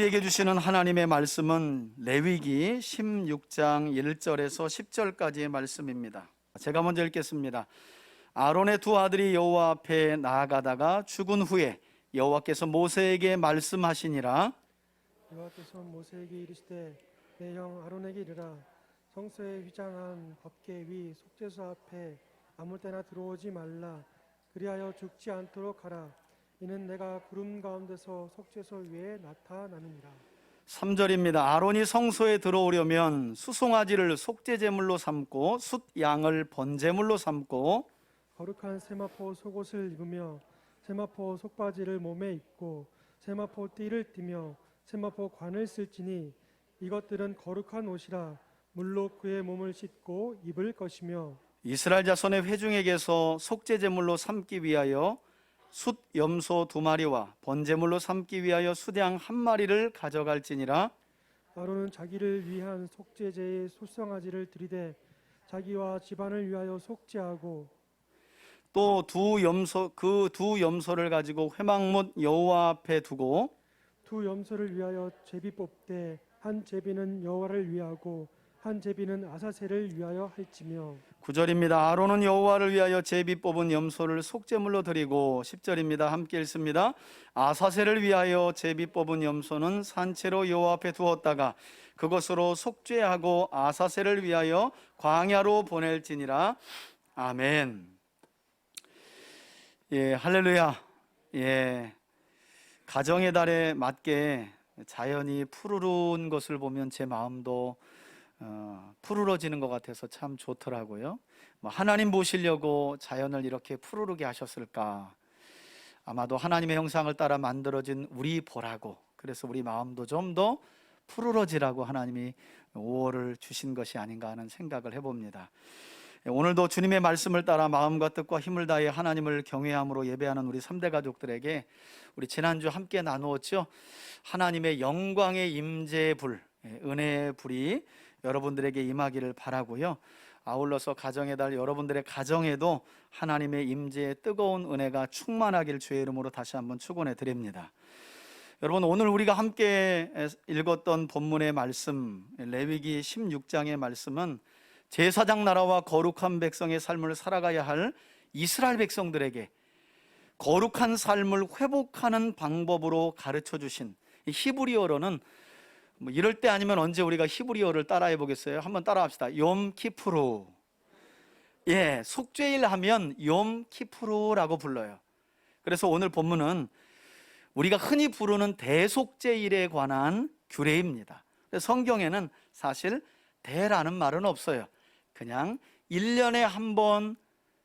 우리에게 주시는 하나님의 말씀은 레위기 16장 1절에서 10절까지의 말씀입니다. 제가 먼저 읽겠습니다. 아론의 두 아들이 여호와 앞에 나아가다가 죽은 후에 여호와께서 모세에게 말씀하시니라. 여호와께서 모세에게 이르시되 내 형 아론에게 이르라. 성소에 휘장한 법궤 위 속죄소 앞에 아무 때나 들어오지 말라. 그리하여 죽지 않도록 하라. 이는 내가 구름 가운데서 속죄소 위에 나타나느니라. 3절입니다. 아론이 성소에 들어오려면 수송아지를 속죄제물로 삼고 숫양을 번제물로 삼고 거룩한 세마포 속옷을 입으며 세마포 속바지를 몸에 입고 세마포 띠를 띠며 세마포 관을 쓸지니 이것들은 거룩한 옷이라. 물로 그의 몸을 씻고 입을 것이며 이스라엘 자손의 회중에게서 속죄제물로 삼기 위하여 숫 염소 2마리와 번제물로 삼기 위하여 숫양 1마리를 가져갈지니라. 아론은 자기를 위한 속죄제의 소성아지를 들이되 자기와 집안을 위하여 속죄하고 또 그 두 염소를 가지고 회막못 여호와 앞에 두고 두 염소를 위하여 제비 뽑되 한 제비는 여호와를 위하고 한 제비는 아사셀을 위하여 할지며 9절입니다. 아론은 여호와를 위하여 제비 뽑은 염소를 속죄물로 드리고 10절입니다. 함께 읽습니다. 아사셀을 위하여 제비 뽑은 염소는 산채로 여호와 앞에 두었다가 그것으로 속죄하고 아사셀을 위하여 광야로 보낼지니라. 아멘. 예, 할렐루야. 예, 가정의 달에 맞게 자연이 푸르른 것을 보면 제 마음도 푸르러지는 것 같아서 참 좋더라고요. 하나님 보시려고 자연을 이렇게 푸르르게 하셨을까? 아마도 하나님의 형상을 따라 만들어진 우리 보라고, 그래서 우리 마음도 좀 더 푸르러지라고 하나님이 5월을 주신 것이 아닌가 하는 생각을 해봅니다. 오늘도 주님의 말씀을 따라 마음과 뜻과 힘을 다해 하나님을 경외함으로 예배하는 우리 3대 가족들에게 우리 지난주 함께 나누었죠. 하나님의 영광의 임재의 불, 은혜의 불이 여러분들에게 임하기를 바라고요. 아울러서 가정의 달 여러분들의 가정에도 하나님의 임재의 뜨거운 은혜가 충만하길 주의 이름으로 다시 한번 축원해 드립니다. 여러분, 오늘 우리가 함께 읽었던 본문의 말씀, 레위기 16장의 말씀은 제사장 나라와 거룩한 백성의 삶을 살아가야 할 이스라엘 백성들에게 거룩한 삶을 회복하는 방법으로 가르쳐 주신, 히브리어로는 이럴 때 아니면 언제 우리가 히브리어를 따라해 보겠어요? 한번 따라합시다. 욤 키프루. 예, 속죄일 하면 욤 키프루라고 불러요. 그래서 오늘 본문은 우리가 흔히 부르는 대속죄일에 관한 규례입니다. 성경에는 사실 대라는 말은 없어요. 그냥 1년에 한 번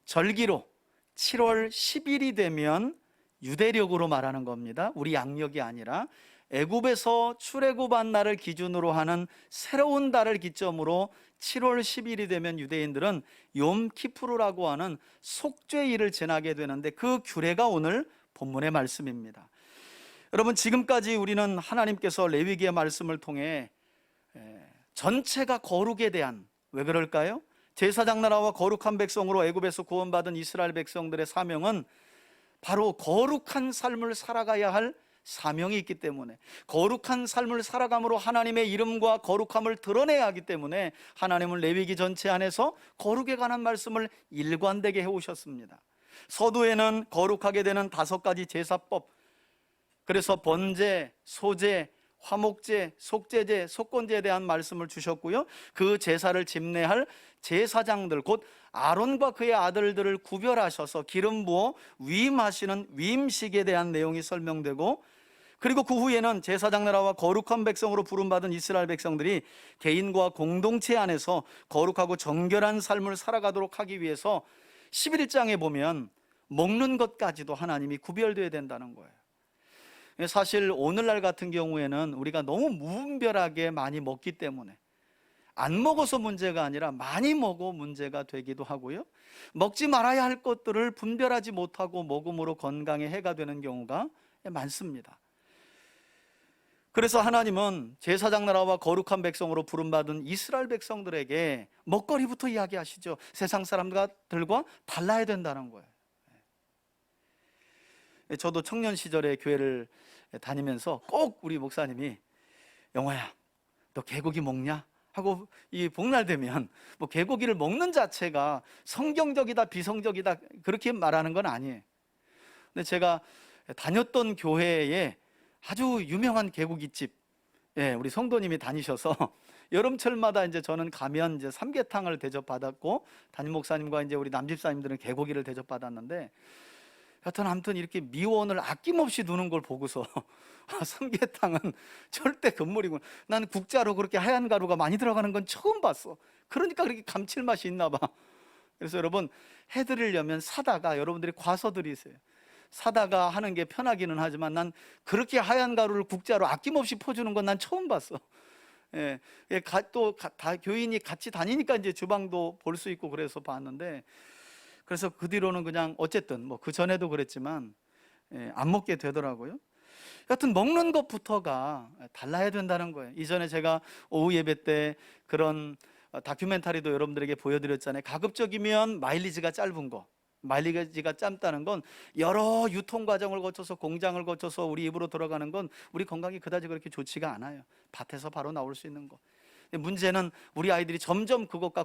절기로 7월 10일이 되면 유대력으로 말하는 겁니다. 우리 양력이 아니라 애굽에서 출애굽한 날을 기준으로 하는 새로운 달을 기점으로 7월 10일이 되면 유대인들은 욤 키푸르라고 하는 속죄일을 지나게 되는데, 그 규례가 오늘 본문의 말씀입니다. 여러분, 지금까지 우리는 하나님께서 레위기의 말씀을 통해 전체가 거룩에 대한, 왜 그럴까요? 제사장 나라와 거룩한 백성으로 애굽에서 구원받은 이스라엘 백성들의 사명은 바로 거룩한 삶을 살아가야 할 사명이 있기 때문에, 거룩한 삶을 살아감으로 하나님의 이름과 거룩함을 드러내야 하기 때문에 하나님은 레위기 전체 안에서 거룩에 관한 말씀을 일관되게 해오셨습니다. 서두에는 거룩하게 되는 5가지 제사법, 그래서 번제, 소제, 화목제, 속죄제, 속건제에 대한 말씀을 주셨고요. 그 제사를 집례할 제사장들, 곧 아론과 그의 아들들을 구별하셔서 기름 부어 위임하시는 위임식에 대한 내용이 설명되고, 그리고 그 후에는 제사장 나라와 거룩한 백성으로 부름받은 이스라엘 백성들이 개인과 공동체 안에서 거룩하고 정결한 삶을 살아가도록 하기 위해서 11장에 보면 먹는 것까지도 하나님이 구별되어야 된다는 거예요. 사실 오늘날 같은 경우에는 우리가 너무 무분별하게 많이 먹기 때문에 안 먹어서 문제가 아니라 많이 먹어 문제가 되기도 하고요, 먹지 말아야 할 것들을 분별하지 못하고 먹음으로 건강에 해가 되는 경우가 많습니다. 그래서 하나님은 제사장 나라와 거룩한 백성으로 부름받은 이스라엘 백성들에게 먹거리부터 이야기하시죠. 세상 사람들과 달라야 된다는 거예요. 저도 청년 시절에 교회를 다니면서 꼭 우리 목사님이 영화야, 너 개고기 먹냐? 하고 이 복날되면 뭐 개고기를 먹는 자체가 성경적이다 비성적이다 그렇게 말하는 건 아니에요. 근데 제가 다녔던 교회에 아주 유명한 개고기집, 우리 성도님이 다니셔서 여름철마다 이제 저는 가면 이제 삼계탕을 대접받았고, 담임 목사님과 이제 우리 남집사님들은 개고기를 대접받았는데, 여튼 아무튼 이렇게 미원을 아낌없이 두는 걸 보고서 삼계탕은 절대 금물이군. 난 국자로 그렇게 하얀 가루가 많이 들어가는 건 처음 봤어. 그러니까 그렇게 감칠맛이 있나 봐. 그래서 여러분, 해드리려면 사다가 여러분들이 과서 드리세요. 사다가 하는 게 편하기는 하지만 난 그렇게 하얀 가루를 국자로 아낌없이 퍼주는 건 난 처음 봤어. 다 교인이 같이 다니니까 이제 주방도 볼 수 있고 그래서 봤는데, 그래서 그 뒤로는 그냥 어쨌든 뭐 그 전에도 그랬지만 안 먹게 되더라고요. 여튼 먹는 것부터가 달라야 된다는 거예요. 이전에 제가 오후 예배 때 그런 다큐멘터리도 여러분들에게 보여드렸잖아요. 가급적이면 마일리지가 짧은 거. 마일리지가 짧다는 건 여러 유통 과정을 거쳐서 공장을 거쳐서 우리 입으로 들어가는 건 우리 건강이 그다지 그렇게 좋지가 않아요. 밭에서 바로 나올 수 있는 거. 근데 문제는 우리 아이들이 점점 그것과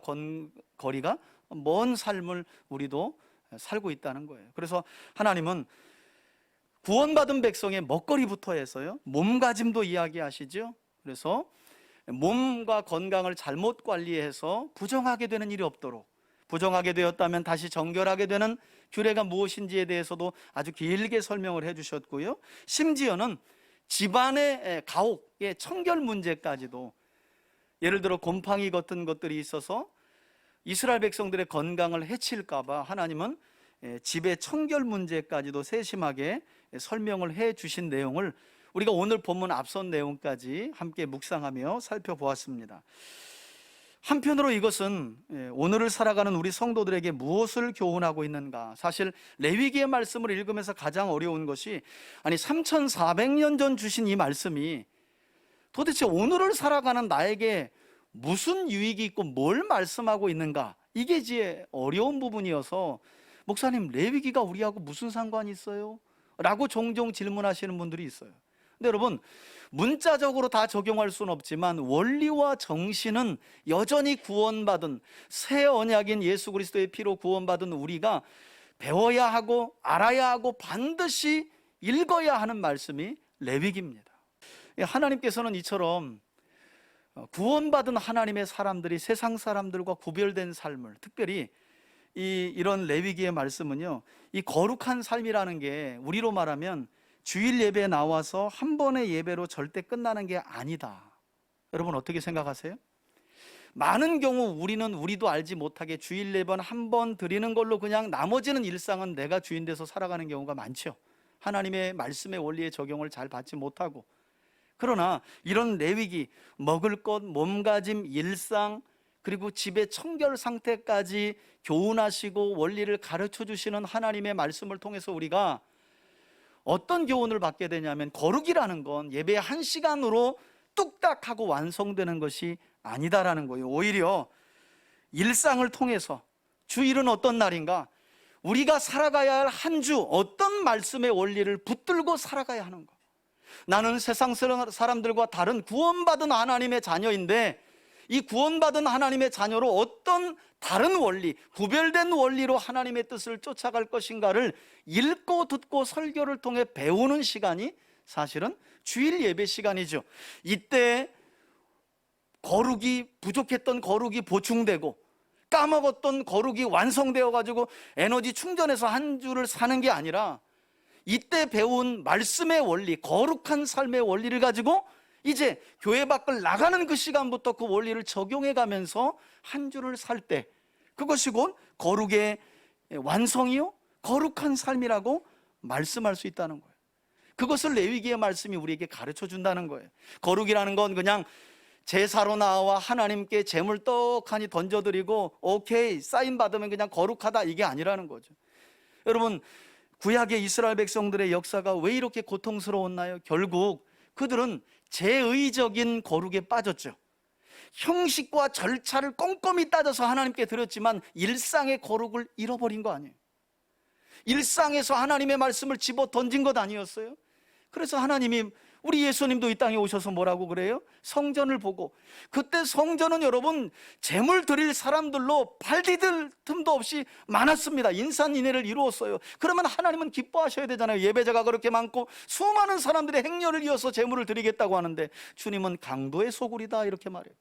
거리가 먼 삶을 우리도 살고 있다는 거예요. 그래서 하나님은 구원받은 백성의 먹거리부터 해서요, 몸가짐도 이야기하시죠. 그래서 몸과 건강을 잘못 관리해서 부정하게 되는 일이 없도록, 부정하게 되었다면 다시 정결하게 되는 규례가 무엇인지에 대해서도 아주 길게 설명을 해주셨고요. 심지어는 집안의 가옥의 청결 문제까지도, 예를 들어 곰팡이 같은 것들이 있어서 이스라엘 백성들의 건강을 해칠까봐 하나님은 집의 청결 문제까지도 세심하게 설명을 해 주신 내용을 우리가 오늘 본문 앞선 내용까지 함께 묵상하며 살펴보았습니다. 한편으로 이것은 오늘을 살아가는 우리 성도들에게 무엇을 교훈하고 있는가? 사실 레위기의 말씀을 읽으면서 가장 어려운 것이, 아니 3400년 전 주신 이 말씀이 도대체 오늘을 살아가는 나에게 무슨 유익이 있고 뭘 말씀하고 있는가? 이게 이제 어려운 부분이어서, 목사님 레위기가 우리하고 무슨 상관이 있어요? 라고 종종 질문하시는 분들이 있어요. 근데 여러분, 문자적으로 다 적용할 수는 없지만 원리와 정신은 여전히 구원받은 새 언약인 예수 그리스도의 피로 구원받은 우리가 배워야 하고 알아야 하고 반드시 읽어야 하는 말씀이 레위기입니다. 하나님께서는 이처럼 구원받은 하나님의 사람들이 세상 사람들과 구별된 삶을, 특별히 이런 레위기의 말씀은요, 이 거룩한 삶이라는 게 우리로 말하면 주일 예배에 나와서 한 번의 예배로 절대 끝나는 게 아니다. 여러분 어떻게 생각하세요? 많은 경우 우리도 알지 못하게 주일 예배 한 번 드리는 걸로 그냥 나머지는 일상은 내가 주인 돼서 살아가는 경우가 많죠. 하나님의 말씀의 원리의 적용을 잘 받지 못하고. 그러나 이런 레위기, 먹을 것, 몸가짐, 일상, 그리고 집의 청결 상태까지 교훈하시고 원리를 가르쳐 주시는 하나님의 말씀을 통해서 우리가 어떤 교훈을 받게 되냐면, 거룩이라는 건 예배 1시간으로 뚝딱 하고 완성되는 것이 아니다라는 거예요. 오히려 일상을 통해서 주일은 어떤 날인가, 우리가 살아가야 할 한 주 어떤 말씀의 원리를 붙들고 살아가야 하는 거. 나는 세상 사람들과 다른 구원받은 하나님의 자녀인데, 이 구원받은 하나님의 자녀로 어떤 다른 원리, 구별된 원리로 하나님의 뜻을 쫓아갈 것인가를 읽고 듣고 설교를 통해 배우는 시간이 사실은 주일 예배 시간이죠. 이때 거룩이 부족했던 거룩이 보충되고, 까먹었던 거룩이 완성되어 가지고 에너지 충전해서 한 주를 사는 게 아니라, 이때 배운 말씀의 원리, 거룩한 삶의 원리를 가지고 이제 교회 밖을 나가는 그 시간부터 그 원리를 적용해 가면서 한 주를 살 때, 그것이 곧 거룩의 완성이요 거룩한 삶이라고 말씀할 수 있다는 거예요. 그것을 레위기의 말씀이 우리에게 가르쳐 준다는 거예요. 거룩이라는 건 그냥 제사로 나와 하나님께 제물 떡하니 던져드리고 오케이 사인 받으면 그냥 거룩하다, 이게 아니라는 거죠. 여러분, 구약의 이스라엘 백성들의 역사가 왜 이렇게 고통스러웠나요? 결국 그들은 제의적인 거룩에 빠졌죠. 형식과 절차를 꼼꼼히 따져서 하나님께 드렸지만 일상의 거룩을 잃어버린 거 아니에요? 일상에서 하나님의 말씀을 집어 던진 것 아니었어요? 그래서 하나님이 우리 예수님도 이 땅에 오셔서 뭐라고 그래요? 성전을 보고, 그때 성전은 여러분 제물 드릴 사람들로 발 디딜 틈도 없이 많았습니다. 인산인해를 이루었어요. 그러면 하나님은 기뻐하셔야 되잖아요. 예배자가 그렇게 많고 수많은 사람들의 행렬을 이어서 제물을 드리겠다고 하는데 주님은 강도의 소굴이다 이렇게 말해요.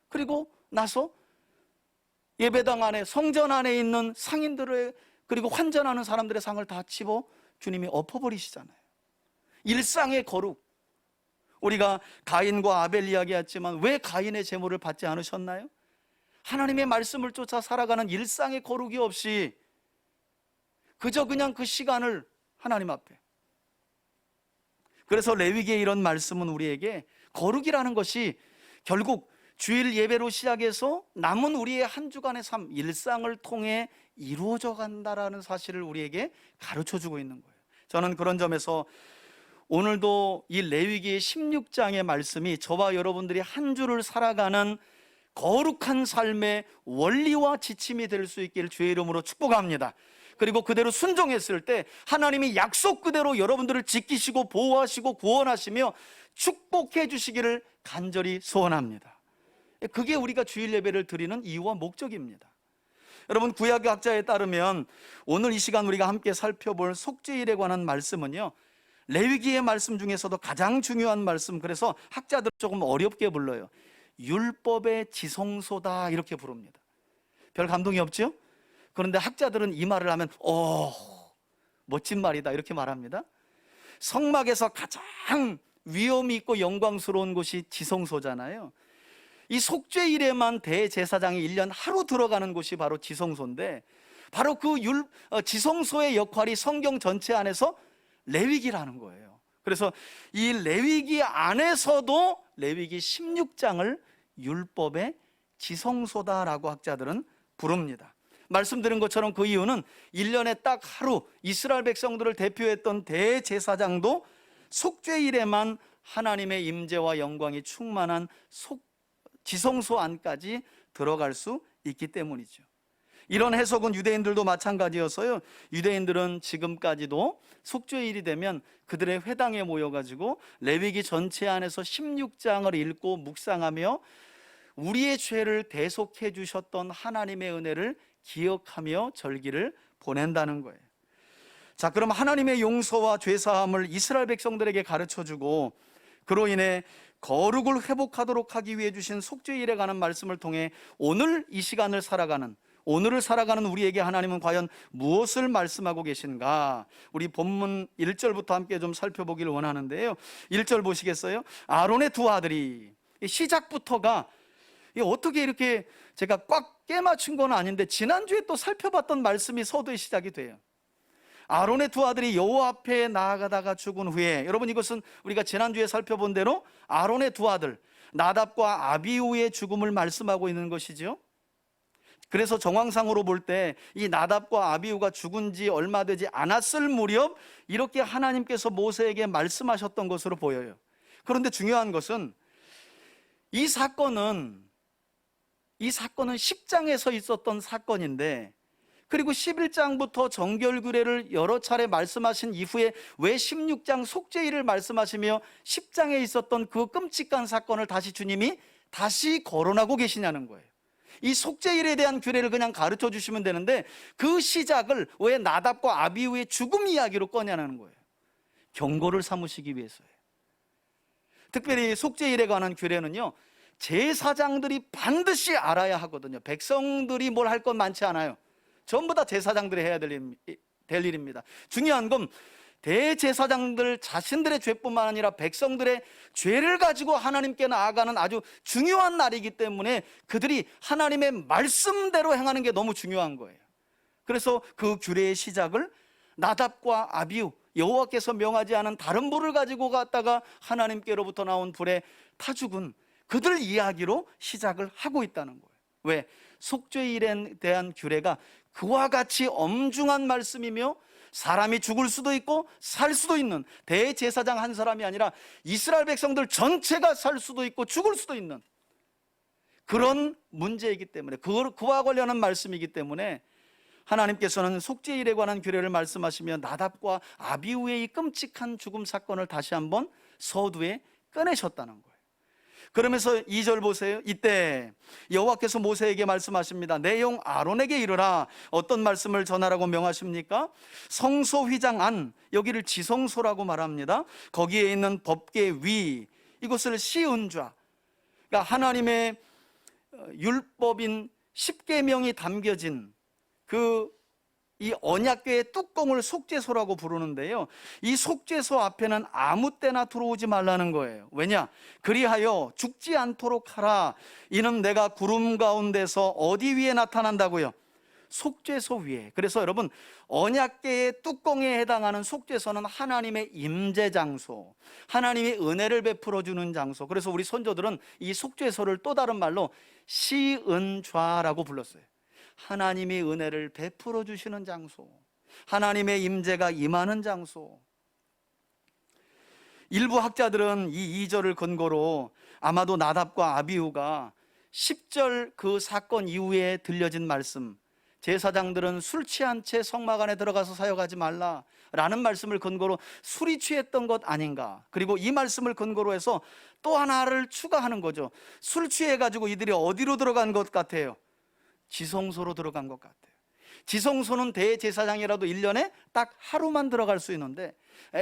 그리고 나서 예배당 안에, 성전 안에 있는 상인들의, 그리고 환전하는 사람들의 상을 다 집어 주님이 엎어버리시잖아요. 일상의 거룩. 우리가 가인과 아벨 이야기했지만 왜 가인의 제물을 받지 않으셨나요? 하나님의 말씀을 쫓아 살아가는 일상의 거룩이 없이 그저 그냥 그 시간을 하나님 앞에. 그래서 레위기의 이런 말씀은 우리에게 거룩이라는 것이 결국 주일 예배로 시작해서 남은 우리의 한 주간의 삶, 일상을 통해 이루어져 간다라는 사실을 우리에게 가르쳐주고 있는 거예요. 저는 그런 점에서 오늘도 이 레위기의 16장의 말씀이 저와 여러분들이 한 주를 살아가는 거룩한 삶의 원리와 지침이 될 수 있기를 주의 이름으로 축복합니다. 그리고 그대로 순종했을 때 하나님이 약속 그대로 여러분들을 지키시고 보호하시고 구원하시며 축복해 주시기를 간절히 소원합니다. 그게 우리가 주일 예배를 드리는 이유와 목적입니다. 여러분, 구약학자에 따르면 오늘 이 시간 우리가 함께 살펴볼 속죄일에 관한 말씀은요, 레위기의 말씀 중에서도 가장 중요한 말씀, 그래서 학자들 조금 어렵게 불러요. 율법의 지성소다 이렇게 부릅니다. 별 감동이 없죠? 그런데 학자들은 이 말을 하면 멋진 말이다 이렇게 말합니다. 성막에서 가장 위엄이 있고 영광스러운 곳이 지성소잖아요. 이 속죄일에만 대제사장이 1년 하루 들어가는 곳이 바로 지성소인데, 바로 그 지성소의 역할이 성경 전체 안에서 레위기라는 거예요. 그래서 이 레위기 안에서도 레위기 16장을 율법의 지성소다라고 학자들은 부릅니다. 말씀드린 것처럼 그 이유는 1년에 딱 하루 이스라엘 백성들을 대표했던 대제사장도 속죄일에만 하나님의 임재와 영광이 충만한 지성소 안까지 들어갈 수 있기 때문이죠. 이런 해석은 유대인들도 마찬가지였어요. 유대인들은 지금까지도 속죄일이 되면 그들의 회당에 모여가지고 레위기 전체 안에서 16장을 읽고 묵상하며 우리의 죄를 대속해 주셨던 하나님의 은혜를 기억하며 절기를 보낸다는 거예요. 자, 그럼 하나님의 용서와 죄사함을 이스라엘 백성들에게 가르쳐주고 그로 인해 거룩을 회복하도록 하기 위해 주신 속죄일에 관한 말씀을 통해 오늘 이 시간을 살아가는, 오늘을 살아가는 우리에게 하나님은 과연 무엇을 말씀하고 계신가? 우리 본문 1절부터 함께 좀 살펴보기를 원하는데요. 1절 보시겠어요? 아론의 두 아들이, 시작부터가 어떻게 이렇게 제가 꽉 깨맞춘 건 아닌데 지난주에 또 살펴봤던 말씀이 서두에 시작이 돼요. 아론의 두 아들이 여호와 앞에 나아가다가 죽은 후에, 여러분 이것은 우리가 지난주에 살펴본 대로 아론의 두 아들 나답과 아비후의 죽음을 말씀하고 있는 것이죠. 그래서 정황상으로 볼 때 이 나답과 아비후가 죽은 지 얼마 되지 않았을 무렵 이렇게 하나님께서 모세에게 말씀하셨던 것으로 보여요. 그런데 중요한 것은 이 사건은 10장에서 있었던 사건인데, 그리고 11장부터 정결규례를 여러 차례 말씀하신 이후에 왜 16장 속죄일을 말씀하시며 10장에 있었던 그 끔찍한 사건을 다시 주님이 다시 거론하고 계시냐는 거예요. 이 속죄일에 대한 규례를 그냥 가르쳐 주시면 되는데 그 시작을 왜 나답과 아비후의 죽음 이야기로 꺼냐는 거예요. 경고를 삼으시기 위해서예요. 특별히 속죄일에 관한 규례는요, 제사장들이 반드시 알아야 하거든요. 백성들이 뭘 할 건 많지 않아요. 전부 다 제사장들이 해야 될 일입니다. 중요한 건 대제사장들 자신들의 죄뿐만 아니라 백성들의 죄를 가지고 하나님께 나아가는 아주 중요한 날이기 때문에 그들이 하나님의 말씀대로 행하는 게 너무 중요한 거예요. 그래서 그 규례의 시작을 나답과 아비후, 여호와께서 명하지 않은 다른 불을 가지고 갔다가 하나님께로부터 나온 불에 타 죽은 그들 이야기로 시작을 하고 있다는 거예요. 왜? 속죄일에 대한 규례가 그와 같이 엄중한 말씀이며 사람이 죽을 수도 있고 살 수도 있는, 대제사장 한 사람이 아니라 이스라엘 백성들 전체가 살 수도 있고 죽을 수도 있는 그런 문제이기 때문에, 그와 관련한 말씀이기 때문에 하나님께서는 속죄일에 관한 규례를 말씀하시며 나답과 아비후의 이 끔찍한 죽음 사건을 다시 한번 서두에 꺼내셨다는 거예요. 그러면서 2절 보세요. 이때 여호와께서 모세에게 말씀하십니다. 내 형 아론에게 이르라. 어떤 말씀을 전하라고 명하십니까? 성소 휘장 안, 여기를 지성소라고 말합니다. 거기에 있는 법궤 위, 이것을 시은좌, 그러니까 하나님의 율법인 십계명이 담겨진 이 언약궤의 뚜껑을 속죄소라고 부르는데요, 이 속죄소 앞에는 아무 때나 들어오지 말라는 거예요. 왜냐? 그리하여 죽지 않도록 하라. 이는 내가 구름 가운데서 어디 위에 나타난다고요? 속죄소 위에. 그래서 여러분, 언약궤의 뚜껑에 해당하는 속죄소는 하나님의 임재 장소, 하나님의 은혜를 베풀어 주는 장소. 그래서 우리 선조들은 이 속죄소를 또 다른 말로 시은좌라고 불렀어요. 하나님의 은혜를 베풀어 주시는 장소, 하나님의 임재가 임하는 장소. 일부 학자들은 이 2절을 근거로 아마도 나답과 아비후가 10절 그 사건 이후에 들려진 말씀, 제사장들은 술 취한 채 성막 안에 들어가서 사역하지 말라라는 말씀을 근거로 술이 취했던 것 아닌가. 그리고 이 말씀을 근거로 해서 또 하나를 추가하는 거죠. 술 취해가지고 이들이 어디로 들어간 것 같아요? 지성소로 들어간 것 같아요. 지성소는 대제사장이라도 1년에 딱 하루만 들어갈 수 있는데,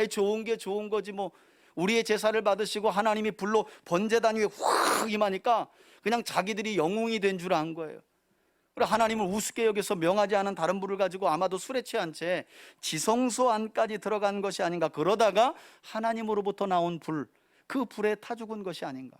좋은 게 좋은 거지 뭐, 우리의 제사를 받으시고 하나님이 불로 번제단 위에 확 임하니까 그냥 자기들이 영웅이 된 줄 안 거예요. 그리고 하나님을 우습게 여겨서 명하지 않은 다른 불을 가지고 아마도 술에 취한 채 지성소 안까지 들어간 것이 아닌가. 그러다가 하나님으로부터 나온 불, 그 불에 타 죽은 것이 아닌가.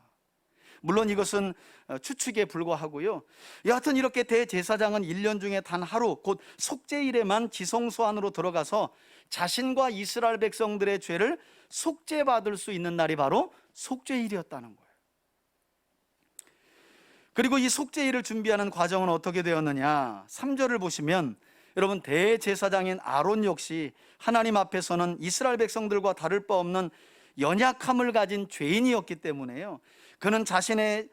물론 이것은 추측에 불과하고요. 여하튼 이렇게 대제사장은 1년 중에 단 하루, 곧 속죄일에만 지성소 안으로 들어가서 자신과 이스라엘 백성들의 죄를 속죄받을 수 있는 날이 바로 속죄일이었다는 거예요. 그리고 이 속죄일을 준비하는 과정은 어떻게 되었느냐? 3절을 보시면 여러분, 대제사장인 아론 역시 하나님 앞에서는 이스라엘 백성들과 다를 바 없는 연약함을 가진 죄인이었기 때문에요, 그는 자신의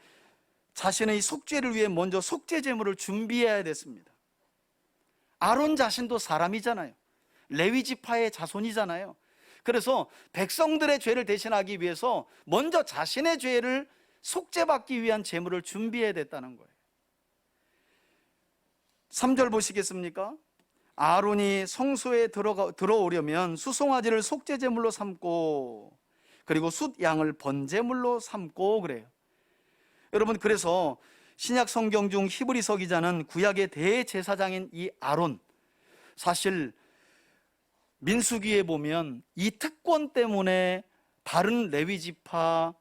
속죄를 위해 먼저 속죄 제물을 준비해야 됐습니다. 아론 자신도 사람이잖아요. 레위 지파의 자손이잖아요. 그래서 백성들의 죄를 대신하기 위해서 먼저 자신의 죄를 속죄받기 위한 제물을 준비해야 됐다는 거예요. 3절 보시겠습니까? 아론이 성소에 들어오려면 수송아지를 속죄 제물로 삼고, 그리고 숫양을 번제물로 삼고 그래요. 여러분, 그래서 신약 성경 중 히브리서 기자는 구약의 대제사장인 이 아론, 사실 민수기에 보면 이 특권 때문에 다른 레위 지파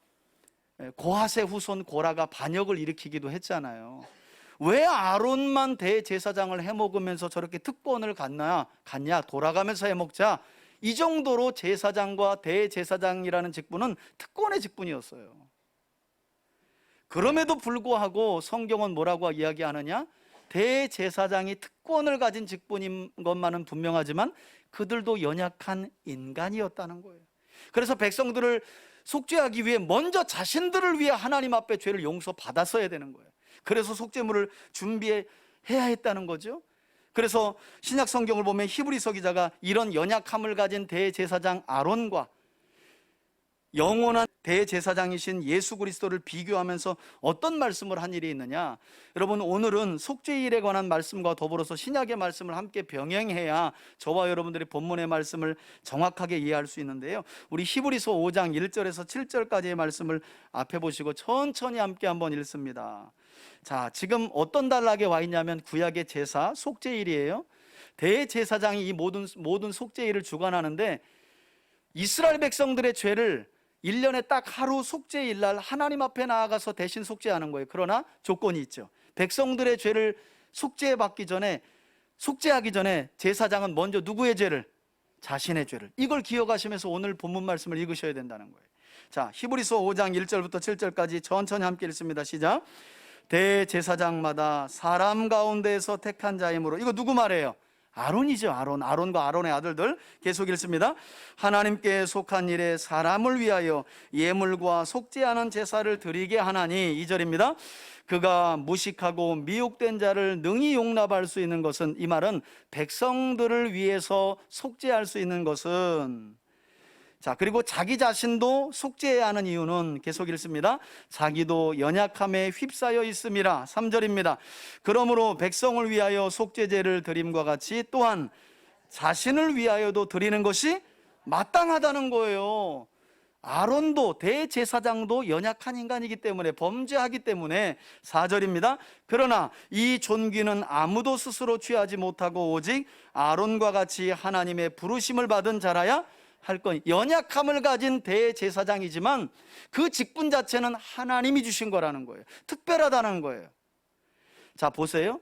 고하세 후손 고라가 반역을 일으키기도 했잖아요. 왜 아론만 대제사장을 해먹으면서 저렇게 특권을 갖냐, 돌아가면서 해먹자, 이 정도로 제사장과 대제사장이라는 직분은 특권의 직분이었어요. 그럼에도 불구하고 성경은 뭐라고 이야기하느냐? 대제사장이 특권을 가진 직분인 것만은 분명하지만 그들도 연약한 인간이었다는 거예요. 그래서 백성들을 속죄하기 위해 먼저 자신들을 위해 하나님 앞에 죄를 용서받았어야 되는 거예요. 그래서 속죄물을 준비해야 했다는 거죠. 그래서 신약 성경을 보면 히브리서 기자가 이런 연약함을 가진 대제사장 아론과 영원한 대제사장이신 예수 그리스도를 비교하면서 어떤 말씀을 한 일이 있느냐? 여러분, 오늘은 속죄일에 관한 말씀과 더불어서 신약의 말씀을 함께 병행해야 저와 여러분들이 본문의 말씀을 정확하게 이해할 수 있는데요, 우리 히브리서 5장 1절에서 7절까지의 말씀을 앞에 보시고 천천히 함께 한번 읽습니다. 자, 지금 어떤 단락에 와 있냐면 구약의 제사 속죄일이에요. 대제사장이 이 모든 속죄일을 주관하는데, 이스라엘 백성들의 죄를 1년에 딱 하루 속죄일 날 하나님 앞에 나아가서 대신 속죄하는 거예요. 그러나 조건이 있죠. 백성들의 죄를 속죄하기 전에 제사장은 먼저 누구의 죄를? 자신의 죄를. 이걸 기억하시면서 오늘 본문 말씀을 읽으셔야 된다는 거예요. 자, 히브리서 5장 1절부터 7절까지 천천히 함께 읽습니다. 시작. 대제사장마다 사람 가운데에서 택한 자이므로, 이거 누구 말이에요? 아론이죠. 아론과 아론의 아들들. 계속 읽습니다. 하나님께 속한 일에 사람을 위하여 예물과 속지 않은 제사를 드리게 하나니, 2절입니다. 그가 무식하고 미혹된 자를 능히 용납할 수 있는 것은, 이 말은 백성들을 위해서 속죄할 수 있는 것은, 자, 그리고 자기 자신도 속죄해야 하는 이유는 계속 읽습니다. 자기도 연약함에 휩싸여 있음이라. 3절입니다. 그러므로 백성을 위하여 속죄제를 드림과 같이 또한 자신을 위하여도 드리는 것이 마땅하다는 거예요. 아론도, 대제사장도 연약한 인간이기 때문에, 범죄하기 때문에. 4절입니다. 그러나 이 존귀는 아무도 스스로 취하지 못하고 오직 아론과 같이 하나님의 부르심을 받은 자라야 할 것. 연약함을 가진 대제사장이지만 그 직분 자체는 하나님이 주신 거라는 거예요. 특별하다는 거예요. 자, 보세요.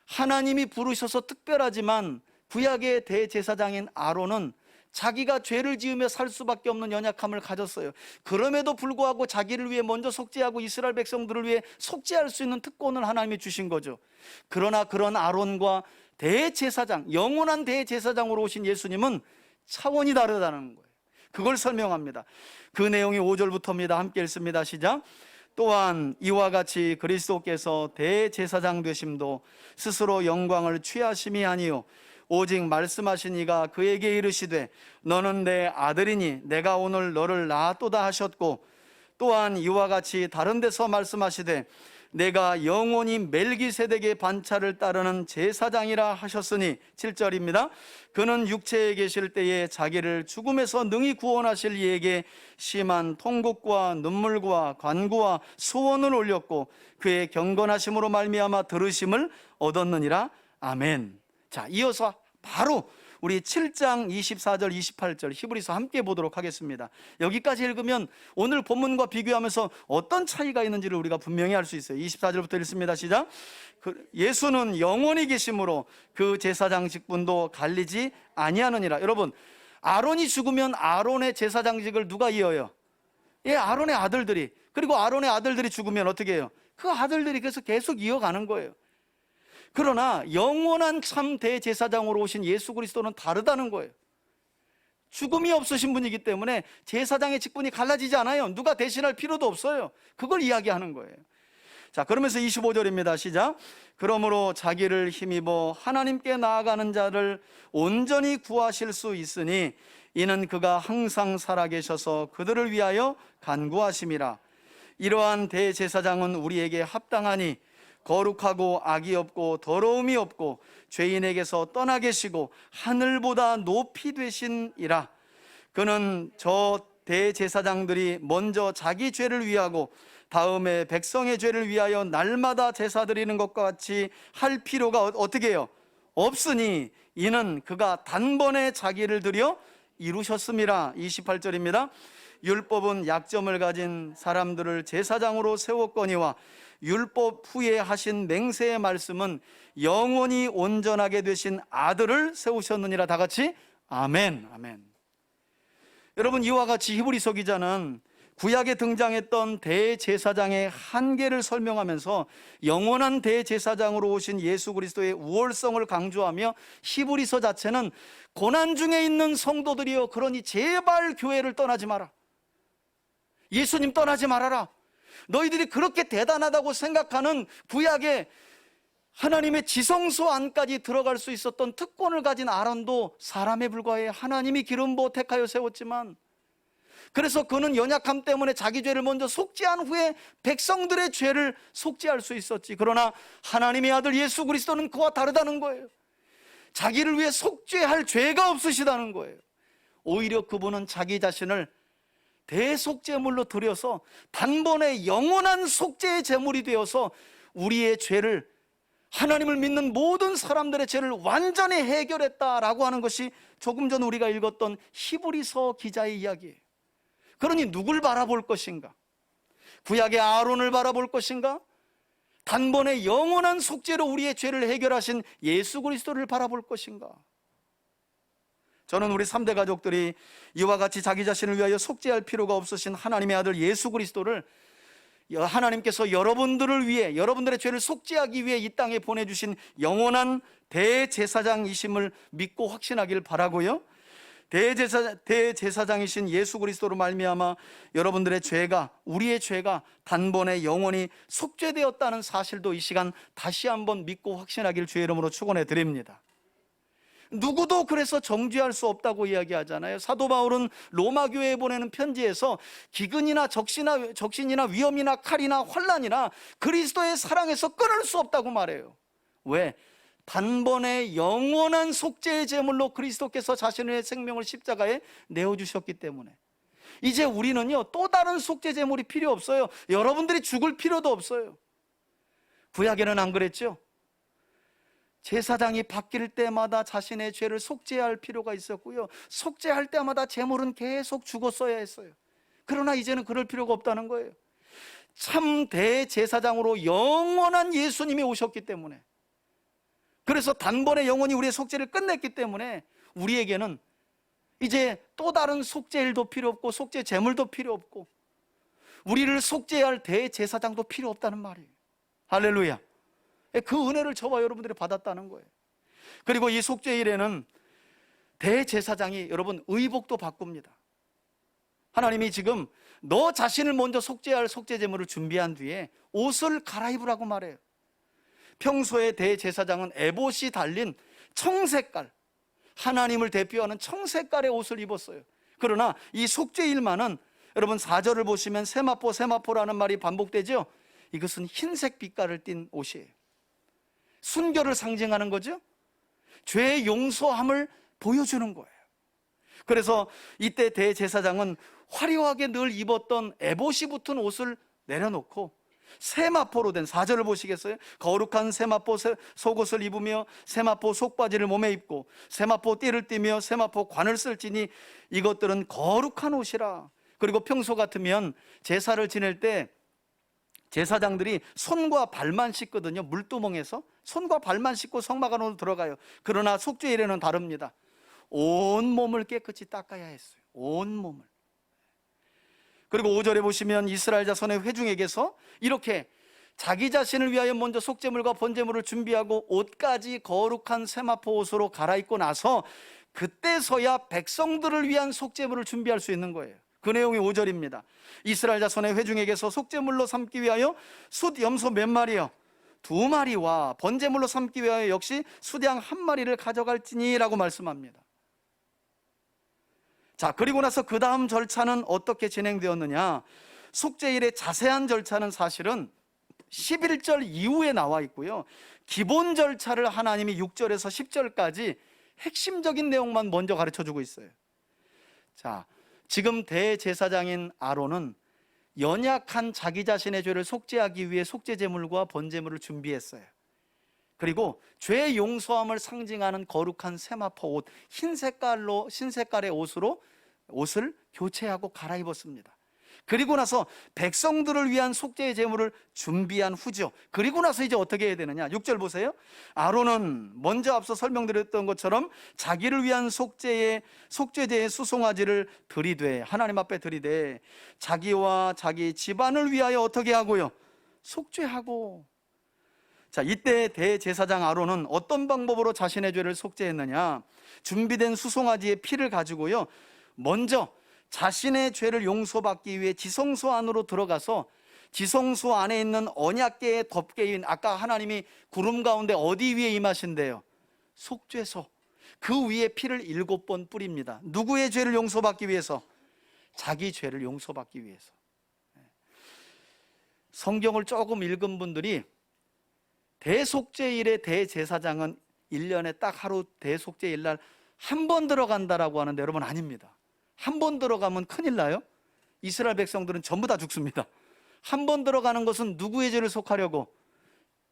하나님이 부르셔서 특별하지만 구약의 대제사장인 아론은 자기가 죄를 지으며 살 수밖에 없는 연약함을 가졌어요. 그럼에도 불구하고 자기를 위해 먼저 속죄하고 이스라엘 백성들을 위해 속죄할 수 있는 특권을 하나님이 주신 거죠. 그러나 그런 아론과 대제사장, 영원한 대제사장으로 오신 예수님은 차원이 다르다는 거예요. 그걸 설명합니다. 그 내용이 5절부터입니다. 함께 읽습니다. 시작. 또한 이와 같이 그리스도께서 대제사장 되심도 스스로 영광을 취하심이 아니요 오직 말씀하신 이가 그에게 이르시되 너는 내 아들이니 내가 오늘 너를 낳았도다 하셨고, 또한 이와 같이 다른 데서 말씀하시되 내가 영원히 멜기세덱의 반차를 따르는 제사장이라 하셨으니. 7절입니다. 그는 육체에 계실 때에 자기를 죽음에서 능히 구원하실 이에게 심한 통곡과 눈물과 간구와 소원을 올렸고 그의 경건하심으로 말미암아 들으심을 얻었느니라. 아멘. 자, 이어서 바로 우리 7장 24절 28절 히브리서 함께 보도록 하겠습니다. 여기까지 읽으면 오늘 본문과 비교하면서 어떤 차이가 있는지를 우리가 분명히 알 수 있어요. 24절부터 읽습니다. 시작. 예수는 영원히 계심으로 그 제사장 직분도 갈리지 아니하느니라. 여러분, 아론이 죽으면 아론의 제사장직을 누가 이어요? 예, 아론의 아들들이. 그리고 아론의 아들들이 죽으면 어떻게 해요? 그 아들들이 그래서 계속 이어가는 거예요. 그러나 영원한 참 대제사장으로 오신 예수 그리스도는 다르다는 거예요. 죽음이 없으신 분이기 때문에 제사장의 직분이 갈라지지 않아요. 누가 대신할 필요도 없어요. 그걸 이야기하는 거예요. 자, 그러면서 25절입니다. 시작. 그러므로 자기를 힘입어 하나님께 나아가는 자를 온전히 구하실 수 있으니 이는 그가 항상 살아계셔서 그들을 위하여 간구하심이라. 이러한 대제사장은 우리에게 합당하니 거룩하고 악이 없고 더러움이 없고 죄인에게서 떠나 계시고 하늘보다 높이 되신이라. 그는 저 대제사장들이 먼저 자기 죄를 위하고 다음에 백성의 죄를 위하여 날마다 제사 드리는 것과 같이 할 필요가 어떻게 해요? 없으니 이는 그가 단번에 자기를 드려 이루셨음이라. 28절입니다. 율법은 약점을 가진 사람들을 제사장으로 세웠거니와 율법 후에 하신 맹세의 말씀은 영원히 온전하게 되신 아들을 세우셨느니라. 다 같이 아멘. 아멘. 여러분, 이와 같이 히브리서 기자는 구약에 등장했던 대제사장의 한계를 설명하면서 영원한 대제사장으로 오신 예수 그리스도의 우월성을 강조하며 히브리서 자체는 고난 중에 있는 성도들이여 그러니 제발 교회를 떠나지 마라. 예수님 떠나지 말아라. 너희들이 그렇게 대단하다고 생각하는 구약의 하나님의 지성소 안까지 들어갈 수 있었던 특권을 가진 아론도 사람에 불과해. 하나님이 기름 부어 택하여 세웠지만, 그래서 그는 연약함 때문에 자기 죄를 먼저 속죄한 후에 백성들의 죄를 속죄할 수 있었지. 그러나 하나님의 아들 예수 그리스도는 그와 다르다는 거예요. 자기를 위해 속죄할 죄가 없으시다는 거예요. 오히려 그분은 자기 자신을 대속제물로 드려서 단번에 영원한 속죄의 제물이 되어서 우리의 죄를, 하나님을 믿는 모든 사람들의 죄를 완전히 해결했다라고 하는 것이 조금 전 우리가 읽었던 히브리서 기자의 이야기예요. 그러니 누굴 바라볼 것인가? 구약의 아론을 바라볼 것인가? 단번에 영원한 속죄로 우리의 죄를 해결하신 예수 그리스도를 바라볼 것인가? 저는 우리 3대 가족들이 이와 같이 자기 자신을 위하여 속죄할 필요가 없으신 하나님의 아들 예수 그리스도를 하나님께서 여러분들을 위해, 여러분들의 죄를 속죄하기 위해 이 땅에 보내주신 영원한 대제사장이심을 믿고 확신하길 바라고요. 대제사장이신 예수 그리스도로 말미암아 여러분들의 죄가, 우리의 죄가 단번에 영원히 속죄되었다는 사실도 이 시간 다시 한번 믿고 확신하길 주의 이름으로 축원해 드립니다. 누구도 그래서 정죄할 수 없다고 이야기하잖아요. 사도 바울은 로마 교회에 보내는 편지에서 기근이나 적신이나 위험이나 칼이나 환난이나 그리스도의 사랑에서 끊을 수 없다고 말해요. 왜? 단번에 영원한 속죄의 제물로 그리스도께서 자신의 생명을 십자가에 내어주셨기 때문에 이제 우리는요, 또 다른 속죄 제물이 필요 없어요. 여러분들이 죽을 필요도 없어요. 구약에는 안 그랬죠? 제사장이 바뀔 때마다 자신의 죄를 속죄할 필요가 있었고요, 속죄할 때마다 제물은 계속 죽었어야 했어요. 그러나 이제는 그럴 필요가 없다는 거예요. 참 대제사장으로 영원한 예수님이 오셨기 때문에, 그래서 단번에 영원히 우리의 속죄를 끝냈기 때문에 우리에게는 이제 또 다른 속죄일도 필요 없고 속죄 제물도 필요 없고 우리를 속죄할 대제사장도 필요 없다는 말이에요. 할렐루야. 그 은혜를 저와 여러분들이 받았다는 거예요. 그리고 이 속죄일에는 대제사장이 여러분 의복도 바꿉니다. 하나님이 지금 너 자신을 먼저 속죄할 속죄 제물을 준비한 뒤에 옷을 갈아입으라고 말해요. 평소에 대제사장은 에봇이 달린 청색깔, 하나님을 대표하는 청색깔의 옷을 입었어요. 그러나 이 속죄일만은 여러분 4절을 보시면 세마포라는 말이 반복되죠. 이것은 흰색 빛깔을 띤 옷이에요. 순결을 상징하는 거죠. 죄의 용서함을 보여주는 거예요. 그래서 이때 대제사장은 화려하게 늘 입었던 에봇이 붙은 옷을 내려놓고 세마포로 된, 4절을 보시겠어요? 거룩한 세마포 속옷을 입으며 세마포 속바지를 몸에 입고 세마포 띠를 띠며 세마포 관을 쓸지니 이것들은 거룩한 옷이라. 그리고 평소 같으면 제사를 지낼 때 제사장들이 손과 발만 씻거든요. 물두멍에서 손과 발만 씻고 성막 안으로 들어가요. 그러나 속죄일에는 다릅니다. 온 몸을 깨끗이 닦아야 했어요. 온 몸을. 그리고 5절에 보시면 이스라엘 자손의 회중에게서 이렇게 자기 자신을 위하여 먼저 속죄물과 번제물을 준비하고 옷까지 거룩한 세마포 옷으로 갈아입고 나서 그때서야 백성들을 위한 속죄물을 준비할 수 있는 거예요. 그 내용이 5절입니다. 이스라엘 자손의 회중에게서 속죄물로 삼기 위하여 숫 염소 몇 마리요? 2마리와 번제물로 삼기 위하여 역시 숫양 1마리를 가져갈지니 라고 말씀합니다. 자, 그리고 나서 그 다음 절차는 어떻게 진행되었느냐? 속죄일의 자세한 절차는 사실은 11절 이후에 나와 있고요, 기본 절차를 하나님이 6절에서 10절까지 핵심적인 내용만 먼저 가르쳐주고 있어요. 자, 지금 대제사장인 아론은 연약한 자기 자신의 죄를 속죄하기 위해 속죄 제물과 번제물을 준비했어요. 그리고 죄 용서함을 상징하는 거룩한 세마포 옷, 흰색깔의 옷을 교체하고 갈아입었습니다. 그리고 나서 백성들을 위한 속죄의 제물을 준비한 후죠. 그리고 나서 이제 어떻게 해야 되느냐? 6절 보세요. 아론은 먼저 앞서 설명드렸던 것처럼 자기를 위한 속죄제의 수송아지를 드리되, 하나님 앞에 드리되 자기와 자기 집안을 위하여 어떻게 하고요? 속죄하고. 자, 이때 대제사장 아론은 어떤 방법으로 자신의 죄를 속죄했느냐? 준비된 수송아지의 피를 가지고요, 먼저 자신의 죄를 용서받기 위해 지성소 안으로 들어가서 지성소 안에 있는 언약궤의 덮개인, 아까 하나님이 구름 가운데 어디 위에 임하신대요? 속죄소. 그 위에 피를 7번 뿌립니다. 누구의 죄를 용서받기 위해서? 자기 죄를 용서받기 위해서. 성경을 조금 읽은 분들이 대속죄일의 대제사장은 1년에 딱 하루 대속죄일 날 한 번 들어간다라고 하는데, 여러분 아닙니다. 한 번 들어가면 큰일 나요. 이스라엘 백성들은 전부 다 죽습니다. 한 번 들어가는 것은 누구의 죄를 속하려고?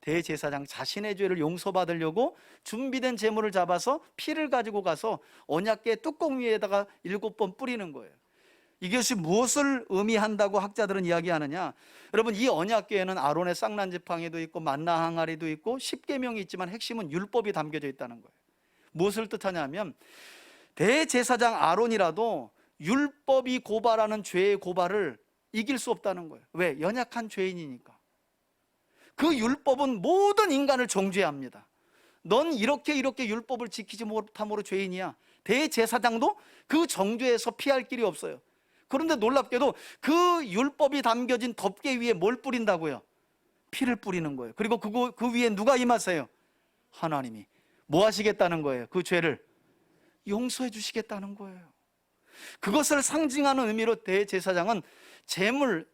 대제사장 자신의 죄를 용서받으려고 준비된 제물을 잡아서 피를 가지고 가서 언약궤 뚜껑 위에다가 7번 뿌리는 거예요. 이것이 무엇을 의미한다고 학자들은 이야기하느냐? 여러분, 이 언약궤에는 아론의 쌍난 지팡이도 있고 만나 항아리도 있고 10계명이 있지만 핵심은 율법이 담겨져 있다는 거예요. 무엇을 뜻하냐면 대제사장 아론이라도 율법이 고발하는 죄의 고발을 이길 수 없다는 거예요. 왜? 연약한 죄인이니까. 그 율법은 모든 인간을 정죄합니다. 넌 이렇게 율법을 지키지 못함으로 죄인이야. 대제사장도 그 정죄에서 피할 길이 없어요. 그런데 놀랍게도 그 율법이 담겨진 덮개 위에 뭘 뿌린다고요? 피를 뿌리는 거예요. 그리고 그 위에 누가 임하세요? 하나님이. 뭐 하시겠다는 거예요? 그 죄를 용서해 주시겠다는 거예요. 그것을 상징하는 의미로 대제사장은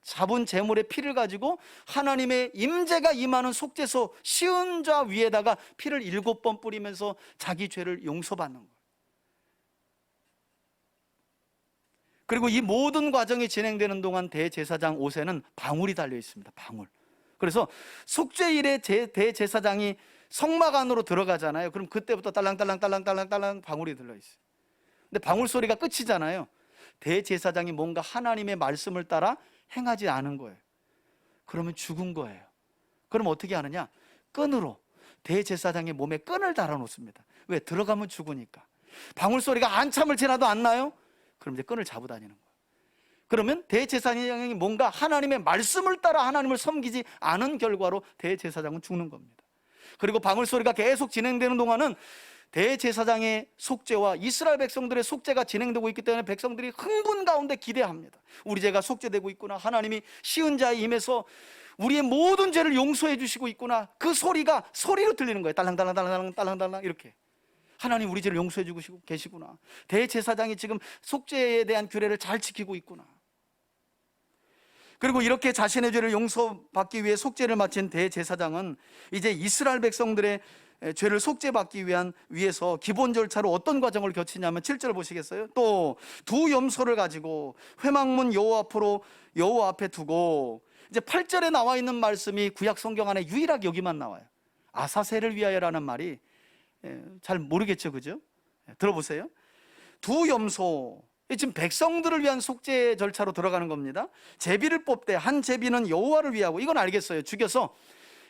잡은 제물의 피를 가지고 하나님의 임재가 임하는 속죄소 시은 자 위에다가 피를 7번 뿌리면서 자기 죄를 용서받는 거예요. 그리고 이 모든 과정이 진행되는 동안 대제사장 옷에는 방울이 달려 있습니다. 방울. 그래서 속죄일에 대제사장이 성막 안으로 들어가잖아요. 그럼 그때부터 딸랑딸랑 방울이 들려있어요. 근데 방울 소리가 끝이잖아요. 대제사장이 뭔가 하나님의 말씀을 따라 행하지 않은 거예요. 그러면 죽은 거예요. 그럼 어떻게 하느냐? 끈으로 대제사장의 몸에 끈을 달아 놓습니다. 왜? 들어가면 죽으니까. 방울 소리가 한참을 지나도 안 나요? 그럼 이제 끈을 잡고 다니는 거예요. 그러면 대제사장이 뭔가 하나님의 말씀을 따라 하나님을 섬기지 않은 결과로 대제사장은 죽는 겁니다. 그리고 방울 소리가 계속 진행되는 동안은 대제사장의 속죄와 이스라엘 백성들의 속죄가 진행되고 있기 때문에 백성들이 흥분 가운데 기대합니다. 우리 죄가 속죄되고 있구나. 하나님이 시은 자의 힘에서 우리의 모든 죄를 용서해 주시고 있구나. 그 소리가 소리로 들리는 거예요. 딸랑딸랑 이렇게. 하나님 우리 죄를 용서해 주고 계시구나. 대제사장이 지금 속죄에 대한 규례를 잘 지키고 있구나. 그리고 이렇게 자신의 죄를 용서받기 위해 속죄를 마친 대제사장은 이제 이스라엘 백성들의 죄를 속죄받기 위해서 기본 절차로 어떤 과정을 거치냐면 7절 보시겠어요? 또 두 염소를 가지고 회막문 여호와 앞에 두고, 이제 8절에 나와 있는 말씀이 구약 성경 안에 유일하게 여기만 나와요. 아사셀을 위하여라는 말이 잘 모르겠죠, 그죠? 들어보세요. 두 염소, 지금 백성들을 위한 속죄 절차로 들어가는 겁니다. 제비를 뽑되 한 제비는 여호와를 위하고, 이건 알겠어요. 죽여서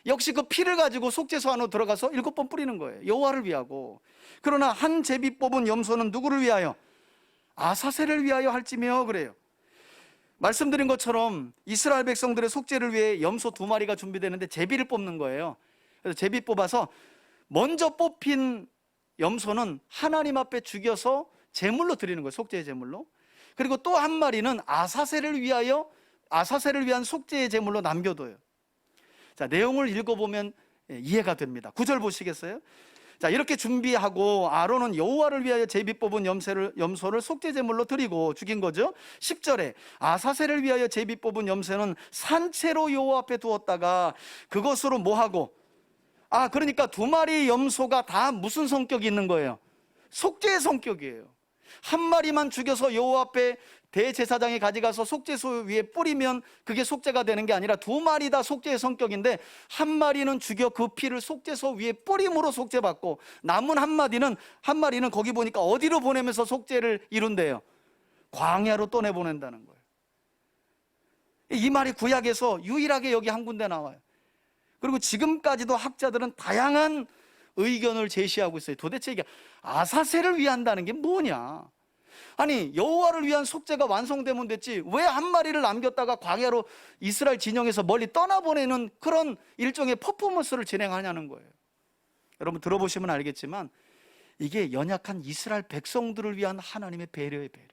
역시 그 피를 가지고 속죄소 안으로 들어가서 7번 뿌리는 거예요. 여호와를 위하고. 그러나 한 제비 뽑은 염소는 누구를 위하여? 아사셀을 위하여 할지며, 그래요. 말씀드린 것처럼 이스라엘 백성들의 속죄를 위해 염소 2마리가 준비되는데 제비를 뽑는 거예요. 그래서 제비 뽑아서 먼저 뽑힌 염소는 하나님 앞에 죽여서 제물로 드리는 거예요. 속죄의 제물로. 그리고 또 한 마리는 아사셀을 위한 속죄의 제물로 남겨둬요. 자, 내용을 읽어보면 이해가 됩니다. 9절 보시겠어요? 자, 이렇게 준비하고 아론은 여호와를 위하여 제비 뽑은 염소를 속죄 제물로 드리고 죽인 거죠. 10절에 아사셀을 위하여 제비 뽑은 염소는 산채로 여호와 앞에 두었다가 그것으로 뭐하고, 그러니까 2마리 염소가 다 무슨 성격이 있는 거예요? 속죄의 성격이에요. 한 마리만 죽여서 여호와 앞에 대제사장이 가져가서 속죄소 위에 뿌리면 그게 속죄가 되는 게 아니라 2마리 다 속죄의 성격인데, 한 마리는 죽여 그 피를 속죄소 위에 뿌림으로 속죄받고, 남은 한 마리는 거기 보니까 어디로 보내면서 속죄를 이룬대요? 광야로 떠내보낸다는 거예요. 이 말이 구약에서 유일하게 여기 한 군데 나와요. 그리고 지금까지도 학자들은 다양한 의견을 제시하고 있어요. 도대체 이게 아사셀을 위한다는 게 뭐냐? 아니, 여호와를 위한 속죄가 완성되면 됐지 왜 한 마리를 남겼다가 광야로 이스라엘 진영에서 멀리 떠나보내는 그런 일종의 퍼포먼스를 진행하냐는 거예요. 여러분 들어보시면 알겠지만 이게 연약한 이스라엘 백성들을 위한 하나님의 배려의 배려.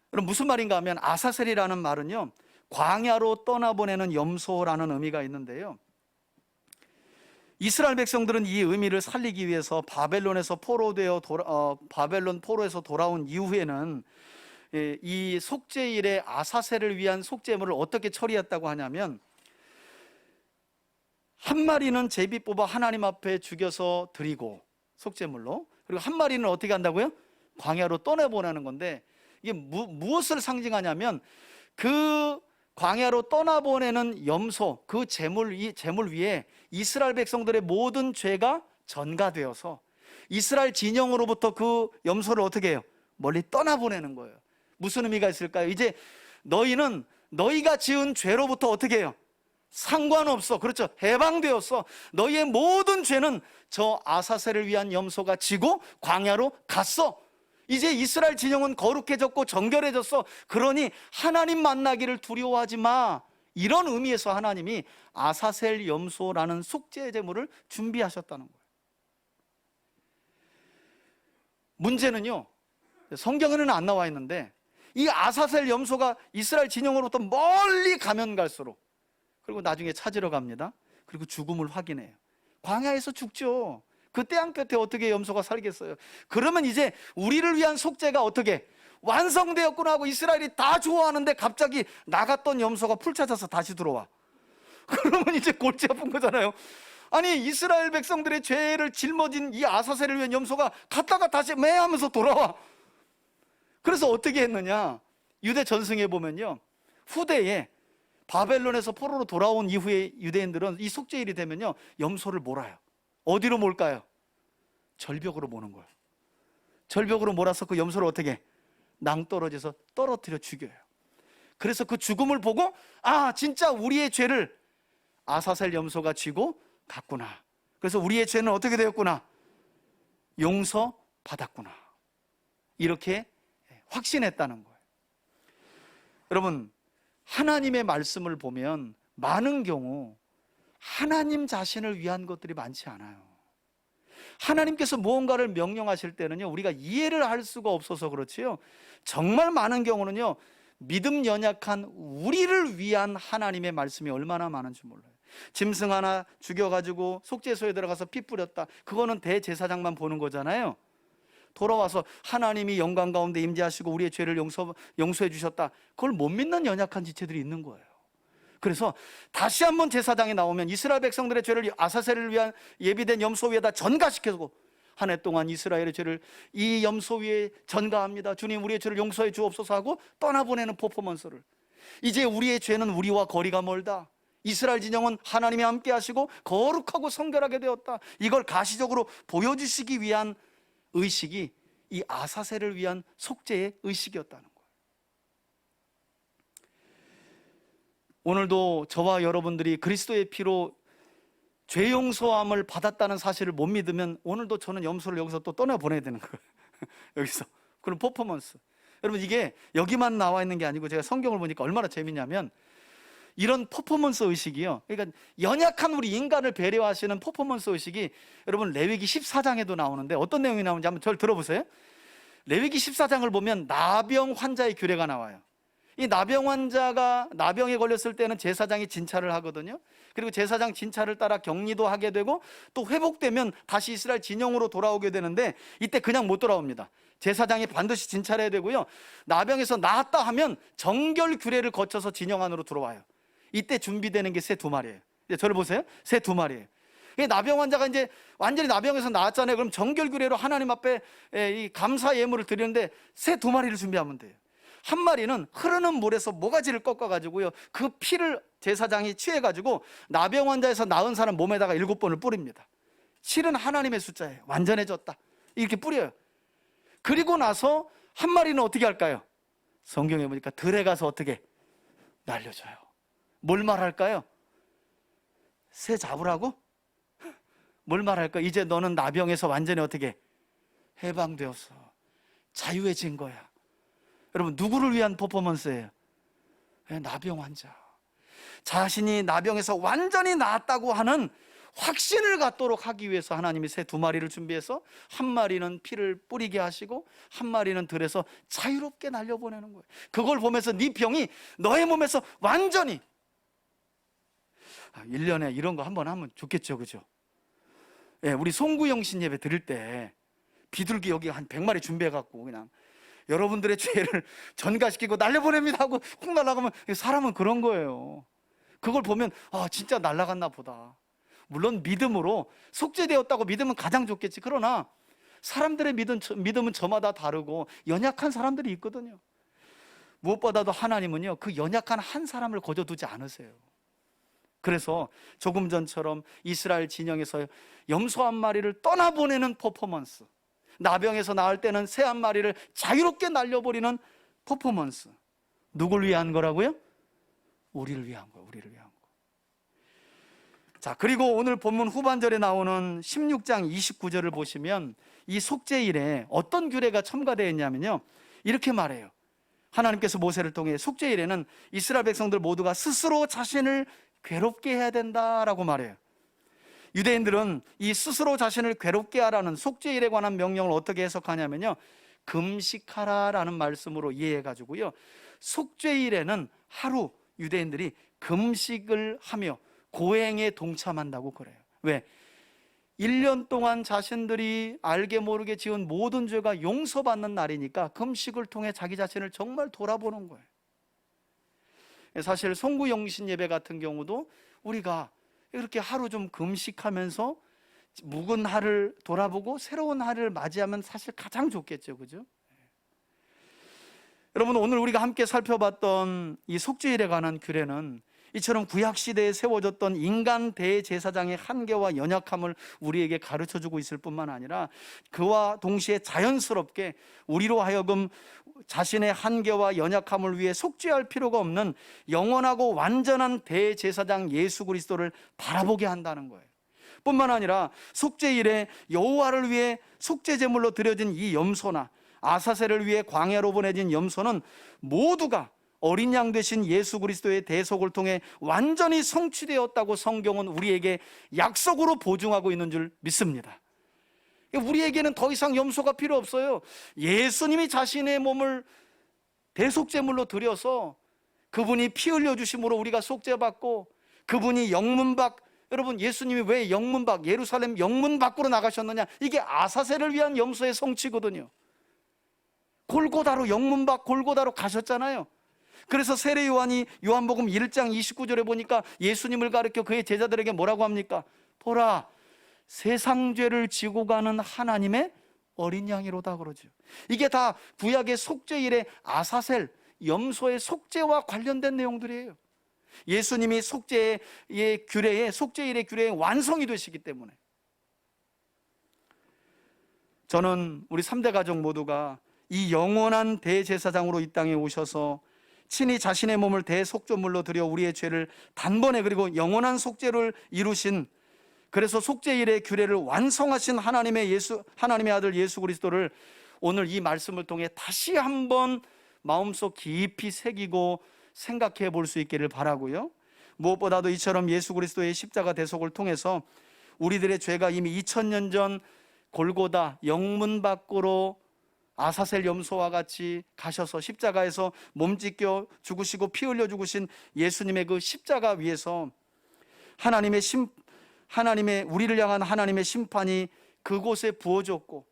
그럼 무슨 말인가 하면 아사셀이라는 말은요, 광야로 떠나보내는 염소라는 의미가 있는데요, 이스라엘 백성들은 이 의미를 살리기 위해서 바벨론 포로에서 돌아온 이후에는 이 속죄일에 아사셀을 위한 속죄물을 어떻게 처리했다고 하냐면, 한 마리는 제비 뽑아 하나님 앞에 죽여서 드리고 속죄물로, 그리고 한 마리는 어떻게 한다고요? 광야로 떠내보내는 건데, 이게 무엇을 상징하냐면 그 광야로 떠나보내는 염소, 그 제물 위에 이스라엘 백성들의 모든 죄가 전가되어서 이스라엘 진영으로부터 그 염소를 어떻게 해요? 멀리 떠나보내는 거예요. 무슨 의미가 있을까요? 이제 너희는 너희가 지은 죄로부터 어떻게 해요? 상관없어. 그렇죠. 해방되었어. 너희의 모든 죄는 저 아사셀을 위한 염소가 지고 광야로 갔어. 이제 이스라엘 진영은 거룩해졌고 정결해졌어. 그러니 하나님 만나기를 두려워하지 마. 이런 의미에서 하나님이 아사셀 염소라는 속죄 제물을 준비하셨다는 거예요. 문제는요, 성경에는 안 나와 있는데 이 아사셀 염소가 이스라엘 진영으로부터 멀리 가면 갈수록, 그리고 나중에 찾으러 갑니다. 그리고 죽음을 확인해요. 광야에서 죽죠. 그 땅 끝에 어떻게 염소가 살겠어요? 그러면 이제 우리를 위한 속죄가 어떻게 완성되었구나 하고 이스라엘이 다 좋아하는데 갑자기 나갔던 염소가 풀 찾아서 다시 들어와. 그러면 이제 골치 아픈 거잖아요. 아니, 이스라엘 백성들의 죄를 짊어진 이 아사셀을 위한 염소가 갔다가 다시 매하면서 돌아와. 그래서 어떻게 했느냐, 유대 전승에 보면요, 후대에 바벨론에서 포로로 돌아온 이후에 유대인들은 이 속죄일이 되면요, 염소를 몰아요. 어디로 몰까요? 절벽으로 모는 거예요. 절벽으로 몰아서 그 염소를 어떻게 낭떠러져서 떨어뜨려 죽여요. 그래서 그 죽음을 보고, 아, 진짜 우리의 죄를 아사셀 염소가 쥐고 갔구나. 그래서 우리의 죄는 어떻게 되었구나, 용서받았구나, 이렇게 확신했다는 거예요. 여러분, 하나님의 말씀을 보면 많은 경우 하나님 자신을 위한 것들이 많지 않아요. 하나님께서 무언가를 명령하실 때는요, 우리가 이해를 할 수가 없어서 그렇지요, 정말 많은 경우는요, 믿음 연약한 우리를 위한 하나님의 말씀이 얼마나 많은지 몰라요. 짐승 하나 죽여가지고 속죄소에 들어가서 피 뿌렸다, 그거는 대제사장만 보는 거잖아요. 돌아와서 하나님이 영광 가운데 임재하시고 우리의 죄를 용서해 주셨다, 그걸 못 믿는 연약한 지체들이 있는 거예요. 그래서 다시 한번 제사장이 나오면 이스라엘 백성들의 죄를 아사셀을 위한 예비된 염소 위에다 전가시켜서 한 해 동안 이스라엘의 죄를 이 염소 위에 전가합니다. 주님, 우리의 죄를 용서해 주옵소서 하고 떠나보내는 퍼포먼스를, 이제 우리의 죄는 우리와 거리가 멀다, 이스라엘 진영은 하나님이 함께 하시고 거룩하고 성결하게 되었다, 이걸 가시적으로 보여주시기 위한 의식이 이 아사셀을 위한 속죄의 의식이었다는 거예요. 오늘도 저와 여러분들이 그리스도의 피로 죄 용서함을 받았다는 사실을 못 믿으면 오늘도 저는 염소를 여기서 또 떠나보내야 되는 거예요. 여기서. 그런 퍼포먼스. 여러분, 이게 여기만 나와 있는 게 아니고 제가 성경을 보니까 얼마나 재밌냐면, 이런 퍼포먼스 의식이요, 그러니까 연약한 우리 인간을 배려하시는 퍼포먼스 의식이 여러분 레위기 14장에도 나오는데, 어떤 내용이 나오는지 한번 저를 들어보세요. 레위기 14장을 보면 나병 환자의 규례가 나와요. 이 나병 환자가 나병에 걸렸을 때는 제사장이 진찰을 하거든요. 그리고 제사장 진찰을 따라 격리도 하게 되고, 또 회복되면 다시 이스라엘 진영으로 돌아오게 되는데, 이때 그냥 못 돌아옵니다. 제사장이 반드시 진찰해야 되고요, 나병에서 나았다 하면 정결 규례를 거쳐서 진영 안으로 들어와요. 이때 준비되는 게 새 2마리예요. 저를 보세요. 새 2마리예요. 나병 환자가 이제 완전히 나병에서 나았잖아요. 그럼 정결 규례로 하나님 앞에 이 감사 예물을 드리는데 새 2마리를 준비하면 돼요. 한 마리는 흐르는 물에서 모가지를 꺾어가지고요, 그 피를 제사장이 취해가지고 나병 환자에서 나은 사람 몸에다가 7번을 뿌립니다. 7은 하나님의 숫자예요. 완전해졌다, 이렇게 뿌려요. 그리고 나서 한 마리는 어떻게 할까요? 성경에 보니까 들에 가서 어떻게 날려줘요. 뭘 말할까요? 새 잡으라고? 뭘 말할까? 이제 너는 나병에서 완전히 어떻게 해방되었어, 자유해진 거야. 여러분, 누구를 위한 퍼포먼스예요? 나병 환자. 자신이 나병에서 완전히 나았다고 하는 확신을 갖도록 하기 위해서 하나님이 새 2마리를 준비해서 한 마리는 피를 뿌리게 하시고 한 마리는 들에서 자유롭게 날려보내는 거예요. 그걸 보면서 네 병이 너의 몸에서 완전히, 1년에 이런 거 한번 하면 좋겠죠, 그죠? 예, 우리 송구영신 예배 드릴 때 비둘기 여기 한 100마리 준비해갖고 그냥 여러분들의 죄를 전가시키고 날려보냅니다 하고 훅 날아가면, 사람은 그런 거예요. 그걸 보면 진짜 날아갔나 보다. 물론 믿음으로 속죄되었다고 믿으면 가장 좋겠지. 그러나 사람들의 믿음은 저마다 다르고 연약한 사람들이 있거든요. 무엇보다도 하나님은요, 그 연약한 한 사람을 거저두지 않으세요. 그래서 조금 전처럼 이스라엘 진영에서 염소 한 마리를 떠나보내는 퍼포먼스, 나병에서 나을 때는 새 한 마리를 자유롭게 날려버리는 퍼포먼스, 누굴 위한 거라고요? 우리를 위한 거예요. 우리를 위한 거. 자, 그리고 오늘 본문 후반절에 나오는 16장 29절을 보시면 이 속죄일에 어떤 규례가 첨가되어 있냐면요, 이렇게 말해요. 하나님께서 모세를 통해 속죄일에는 이스라엘 백성들 모두가 스스로 자신을 괴롭게 해야 된다라고 말해요. 유대인들은 이 스스로 자신을 괴롭게 하라는 속죄일에 관한 명령을 어떻게 해석하냐면요, 금식하라라는 말씀으로 이해해가지고요, 속죄일에는 하루 유대인들이 금식을 하며 고행에 동참한다고 그래요. 왜? 1년 동안 자신들이 알게 모르게 지은 모든 죄가 용서받는 날이니까 금식을 통해 자기 자신을 정말 돌아보는 거예요. 사실 송구영신 예배 같은 경우도 우리가 이렇게 하루 좀 금식하면서 묵은 하를 돌아보고 새로운 하를 맞이하면 사실 가장 좋겠죠, 그죠? 여러분, 오늘 우리가 함께 살펴봤던 이 속죄일에 관한 규례는 이처럼 구약시대에 세워졌던 인간 대제사장의 한계와 연약함을 우리에게 가르쳐주고 있을 뿐만 아니라 그와 동시에 자연스럽게 우리로 하여금 자신의 한계와 연약함을 위해 속죄할 필요가 없는 영원하고 완전한 대제사장 예수 그리스도를 바라보게 한다는 거예요. 뿐만 아니라 속죄일에 여호와를 위해 속죄제물로 드려진 이 염소나 아사셀을 위해 광야로 보내진 염소는 모두가 어린 양 되신 예수 그리스도의 대속을 통해 완전히 성취되었다고 성경은 우리에게 약속으로 보증하고 있는 줄 믿습니다. 우리에게는 더 이상 염소가 필요 없어요. 예수님이 자신의 몸을 대속제물로 드려서 그분이 피 흘려주심으로 우리가 속죄받고, 그분이 영문 밖, 여러분, 예수님이 왜 영문 밖, 예루살렘 영문 밖으로 나가셨느냐? 이게 아사셀을 위한 염소의 성취거든요. 골고다로, 영문 밖 골고다로 가셨잖아요. 그래서 세례 요한이 요한복음 1장 29절에 보니까 예수님을 가르쳐 그의 제자들에게 뭐라고 합니까? 보라, 세상 죄를 지고 가는 하나님의 어린 양이로다 그러죠. 이게 다 구약의 속죄일의 아사셀, 염소의 속죄와 관련된 내용들이에요. 예수님이 속죄의 규례에, 속죄일의 규례의 완성이 되시기 때문에 저는 우리 3대 가족 모두가 이 영원한 대제사장으로 이 땅에 오셔서 친히 자신의 몸을 대속죄물로 드려 우리의 죄를 단번에 그리고 영원한 속죄를 이루신, 그래서 속죄일의 규례를 완성하신 하나님의 아들 예수 그리스도를 오늘 이 말씀을 통해 다시 한번 마음속 깊이 새기고 생각해 볼 수 있기를 바라고요. 무엇보다도 이처럼 예수 그리스도의 십자가 대속을 통해서 우리들의 죄가 이미 2000년 전 골고다 영문 밖으로 아사셀 염소와 같이 가셔서 십자가에서 몸 찢겨 죽으시고 피 흘려 죽으신 예수님의 그 십자가 위에서 하나님의 우리를 향한 하나님의 심판이 그곳에 부어졌고,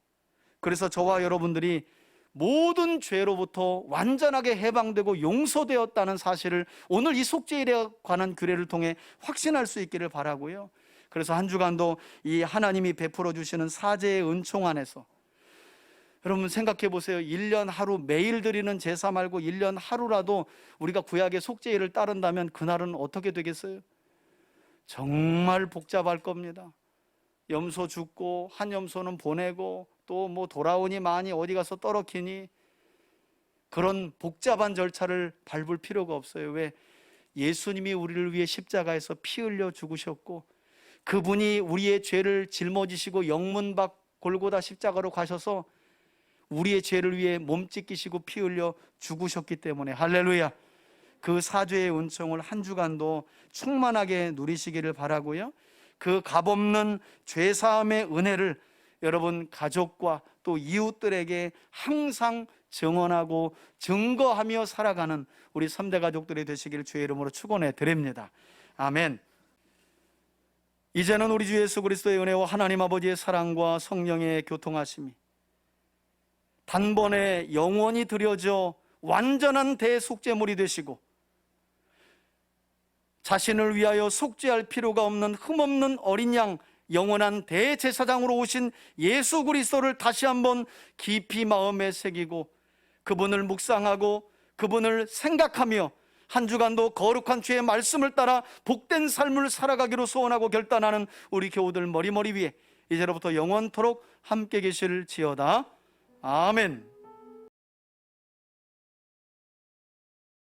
그래서 저와 여러분들이 모든 죄로부터 완전하게 해방되고 용서되었다는 사실을 오늘 이 속죄일에 관한 규례를 통해 확신할 수 있기를 바라고요. 그래서 한 주간도 이 하나님이 베풀어 주시는 사죄의 은총 안에서 여러분 생각해 보세요. 1년 하루 매일 드리는 제사 말고 1년 하루라도 우리가 구약의 속죄일을 따른다면 그날은 어떻게 되겠어요? 정말 복잡할 겁니다. 염소 죽고 한 염소는 보내고 또 뭐 돌아오니 많이 어디 가서 떨어키니, 그런 복잡한 절차를 밟을 필요가 없어요. 왜? 예수님이 우리를 위해 십자가에서 피 흘려 죽으셨고 그분이 우리의 죄를 짊어지시고 영문 밖 골고다 십자가로 가셔서 우리의 죄를 위해 몸 찢기시고 피 흘려 죽으셨기 때문에, 할렐루야, 그 사죄의 은총을 한 주간도 충만하게 누리시기를 바라고요. 그 값없는 죄사함의 은혜를 여러분 가족과 또 이웃들에게 항상 증언하고 증거하며 살아가는 우리 3대 가족들이 되시기를 주의 이름으로 축원해 드립니다. 아멘. 이제는 우리 주 예수 그리스도의 은혜와 하나님 아버지의 사랑과 성령의 교통하심이 단번에 영원히 드려져 완전한 대속죄물이 되시고 자신을 위하여 속죄할 필요가 없는 흠없는 어린 양, 영원한 대제사장으로 오신 예수 그리스도를 다시 한번 깊이 마음에 새기고 그분을 묵상하고 그분을 생각하며 한 주간도 거룩한 주의 말씀을 따라 복된 삶을 살아가기로 소원하고 결단하는 우리 교우들 머리머리 위에 이제로부터 영원토록 함께 계실지어다. 아멘.